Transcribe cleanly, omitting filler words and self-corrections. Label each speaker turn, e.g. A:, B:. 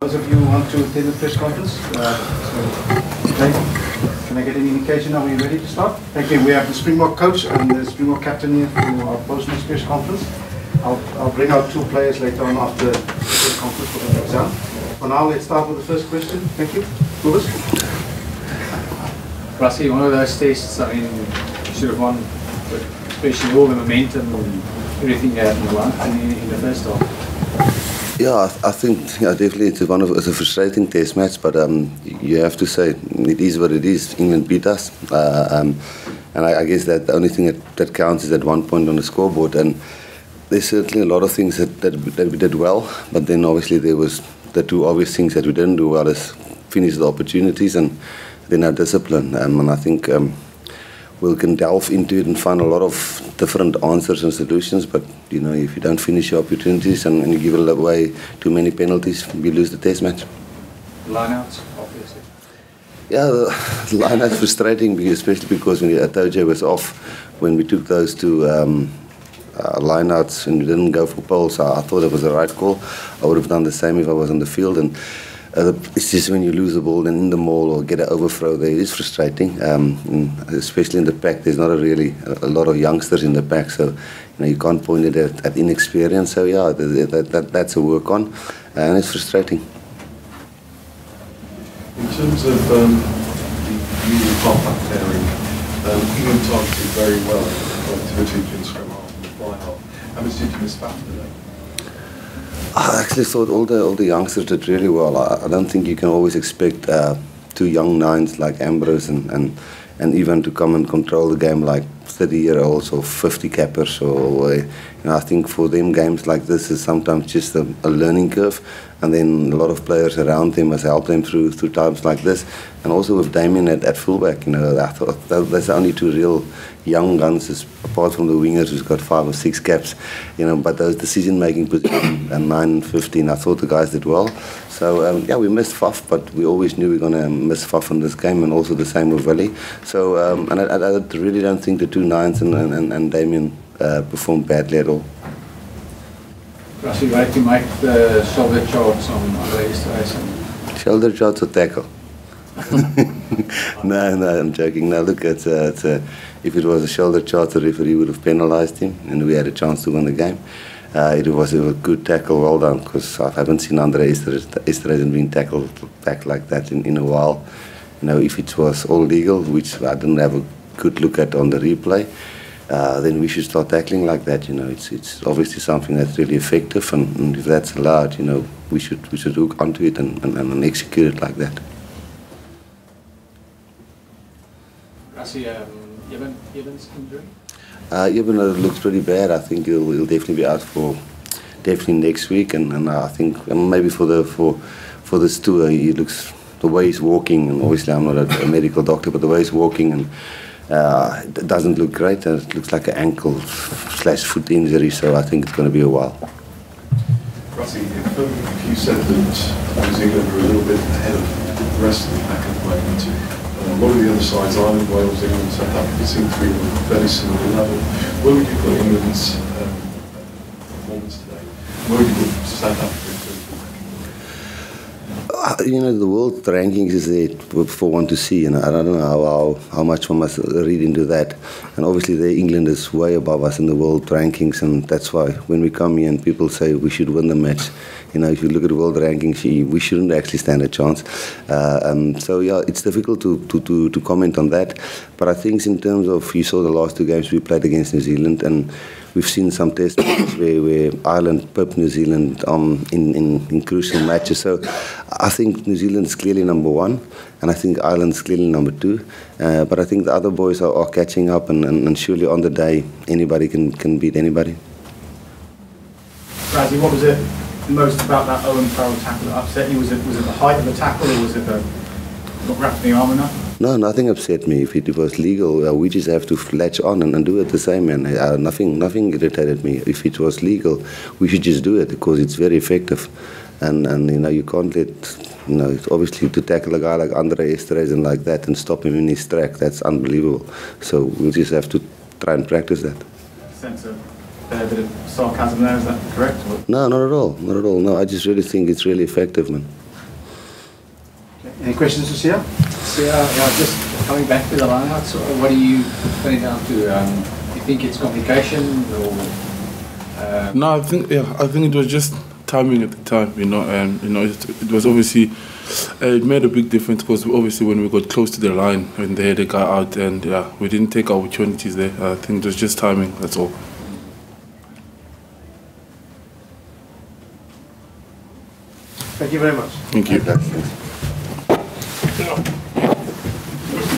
A: Those of you who want to attend the press conference, okay. Can I get an indication? Are we ready to start? Thank you. We have the Springbok coach and the Springbok captain here for our post-match press conference. I'll bring out two players later on after the press conference for the exam. For now, let's start with the first question. Thank you. Kolisi.
B: Rassie, one of those tests, I mean, you should have won, especially all the momentum and everything you had in the first half.
C: Yeah, I think definitely it's a frustrating test match, but you have to say it is what it is. England beat us, and I guess that the only thing that counts is that 1 point on the scoreboard. And there's certainly a lot of things that we did well, but then obviously there was the two obvious things that we didn't do well is finish the opportunities and then our discipline. And I think we can delve into it and find a lot of different answers and solutions, but you know, if you don't finish your opportunities and you give away too many penalties, you lose the test match.
B: Lineouts, obviously.
C: Yeah, the lineouts frustrating, especially because when Atoje was off, when we took those two lineouts and we didn't go for poles, I thought it was the right call. I would have done the same if I was on the field. And it's just when you lose the ball and in the maul or get an overthrow there, it's frustrating. Especially in the pack, there's not a lot of youngsters in the pack, so you can't point it at inexperience. So yeah, that's a work on, and it's frustrating.
D: In terms of the new half-back pairing, England targeted very well productivity between scrum half and the fly half. How much did you miss back today?
C: I actually thought all the youngsters did really well. I don't think you can always expect two young nines like Ambrose and even to come and control the game like 30-year-olds or 50 cappers. Or I think for them games like this is sometimes just a learning curve, and then a lot of players around them must help them through times like this. And also with Damien at fullback, I thought that's the only two real young guns, apart from the wingers who's got 5 or 6 caps, but those decision-making positions and 9 and 15, I thought the guys did well. So yeah, we missed Faf, but we always knew we were going to miss Faf in this game, and also the same with Willie. So and I really don't think the two nines and Damien performed badly at all.
B: Rassie, right to make the shoulder charts on Rassie Erasmus.
C: Shoulder charts or tackle? No, I'm joking. No, look, if it was a shoulder chart, the referee would have penalised him, and we had a chance to win the game. It was a good tackle, well done, because I haven't seen Andre Esterhuizen being tackled back like that in a while. If it was all legal, which I didn't have a good look at on the replay, then we should start tackling like that. It's obviously something that's really effective, and if that's allowed, we should look onto it and execute it like that.
B: Rassie, Evan's injury?
C: Evan looks pretty bad. I think he'll definitely be out for next week, and I think maybe for this tour, he looks, the way he's walking, and obviously I'm not a medical doctor, but the way he's walking and it doesn't look great. It looks like an ankle/foot injury, so I think it's going to be a while.
D: Rassie, if you said that New Zealand were a little bit ahead of the rest of the pack at the moment, a lot of the other sides, Ireland, Wales, England, South Africa, seem to be at a very similar level. Where would you put England's performance today? Where would you put South Africa?
C: The world rankings is there for one to see, and I don't know how much one must read into that. And obviously, England is way above us in the world rankings, and that's why when we come here and people say we should win the match, if you look at the world rankings, we shouldn't actually stand a chance. So yeah, it's difficult to comment on that. But I think in terms of, you saw the last 2 games we played against New Zealand, and we've seen some test matches where Ireland pipped New Zealand in crucial matches. So I think New Zealand is clearly number 1, and I think Ireland is clearly number 2. But I think the other boys are catching up, and surely on the day anybody can beat anybody.
A: Rassie, what was it most about that Owen Farrell tackle that upset you? Was it the height of the tackle, or was it the not wrapping the arm enough?
C: No, nothing upset me. If it was legal, we just have to latch on and do it the same. And nothing irritated me. If it was legal, we should just do it because it's very effective. And you can't let, obviously to tackle a guy like Andre Esterhuizen like that and stop him in his track, that's unbelievable. So we'll just have to try and practice that.
A: Sense of a bit of sarcasm there, is that correct?
C: No, not at all. Not at all. No, I just really think it's really effective, man.
A: Okay. Any questions to Sia?
B: Yeah, just coming back to the lineouts, what are you putting down to? You think it's communication or?
E: No, I think it was just timing at the time. It was obviously it made a big difference because obviously when we got close to the line and they had a guy out and we didn't take opportunities there. I think it was just timing. That's all.
A: Thank you very much.
E: Thank you.
C: Thanks.